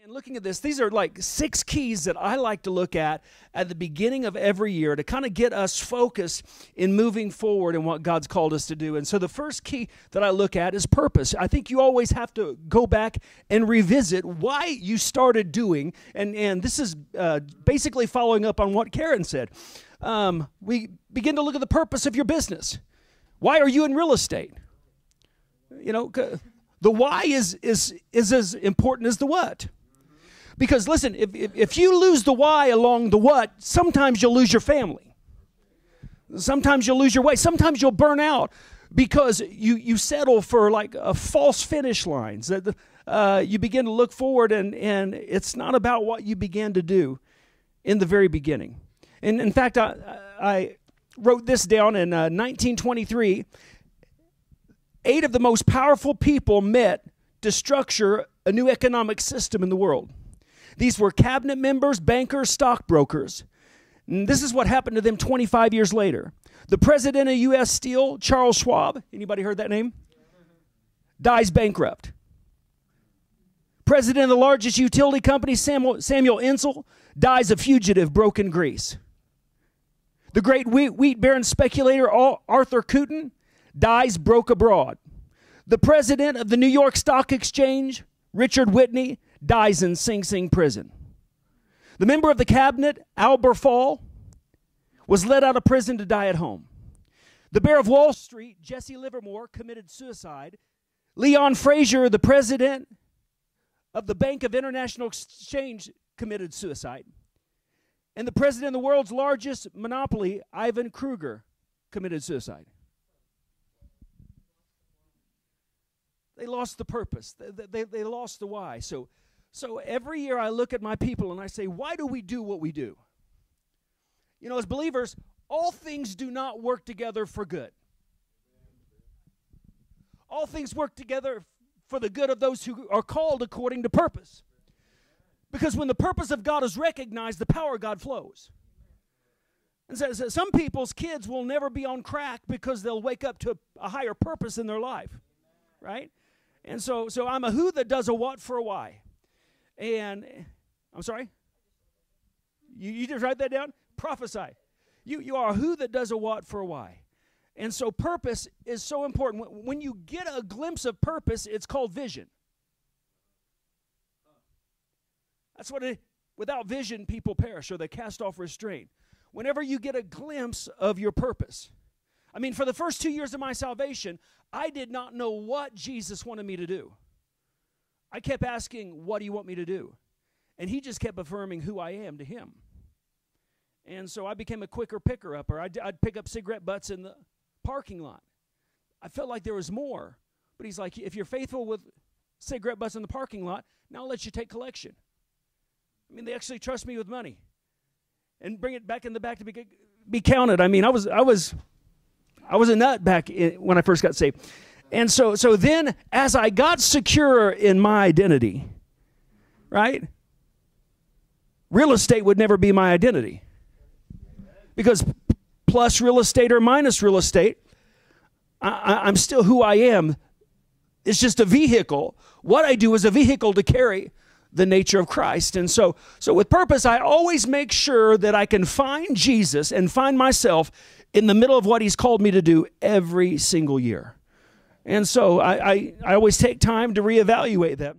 And looking at this, these are like 6 keys that I like to look at the beginning of every year to kind of get us focused in moving forward in what God's called us to do. And so the first key that I look at is purpose. I think you always have to go back and revisit why you started doing, and this is basically following up on what Karen said. We begin to look at the purpose of your business. Why are you in real estate? You know, the why is as important as the what. Because listen, if you lose the why along the what, sometimes you'll lose your family. Sometimes you'll lose your way. Sometimes you'll burn out because you settle for like false finish lines. You begin to look forward, and it's not about what you began to do in the very beginning. And in fact, I wrote this down in 1923. 8 of the most powerful people met to structure a new economic system in the world. These were cabinet members, bankers, stockbrokers. And this is what happened to them 25 years later. The president of U.S. Steel, Charles Schwab, anybody heard that name? Dies bankrupt. President of the largest utility company, Samuel Insull, dies a fugitive, broke in Greece. The great wheat baron speculator, Arthur Cutten, dies broke abroad. The president of the New York Stock Exchange, Richard Whitney, dies in Sing Sing prison. The member of the cabinet, Albert Fall, was let out of prison to die at home. The Bear of Wall Street, Jesse Livermore, committed suicide. Leon Fraser, the president of the Bank of International Exchange, committed suicide. And the president of the world's largest monopoly, Ivan Kruger, committed suicide. They lost the purpose. They lost the why. So every year I look at my people and I say, why do we do what we do? You know, as believers, all things do not work together for good. All things work together for the good of those who are called according to purpose. Because when the purpose of God is recognized, the power of God flows. And so some people's kids will never be on crack because they'll wake up to a higher purpose in their life, right? And so I'm a who that does a what for a why. And I'm sorry? You just write that down? Prophesy. You are a who that does a what for a why. And so purpose is so important. When you get a glimpse of purpose, it's called vision. That's what without vision, people perish, or they cast off restraint. Whenever you get a glimpse of your purpose. I mean, for the first 2 years of my salvation, I did not know what Jesus wanted me to do. I kept asking, what do you want me to do? And he just kept affirming who I am to him. And so I became a quicker picker-upper. I'd pick up cigarette butts in the parking lot. I felt like there was more. But he's like, if you're faithful with cigarette butts in the parking lot, now I'll let you take collection. I mean, they actually trust me with money. And bring it back in the back to be counted. I mean, I was a nut back when I first got saved. And so then as I got secure in my identity, right, real estate would never be my identity. Because plus real estate or minus real estate, I'm still who I am. It's just a vehicle. What I do is a vehicle to carry the nature of Christ. And so with purpose, I always make sure that I can find Jesus and find myself in the middle of what he's called me to do every single year. And so I always take time to reevaluate that.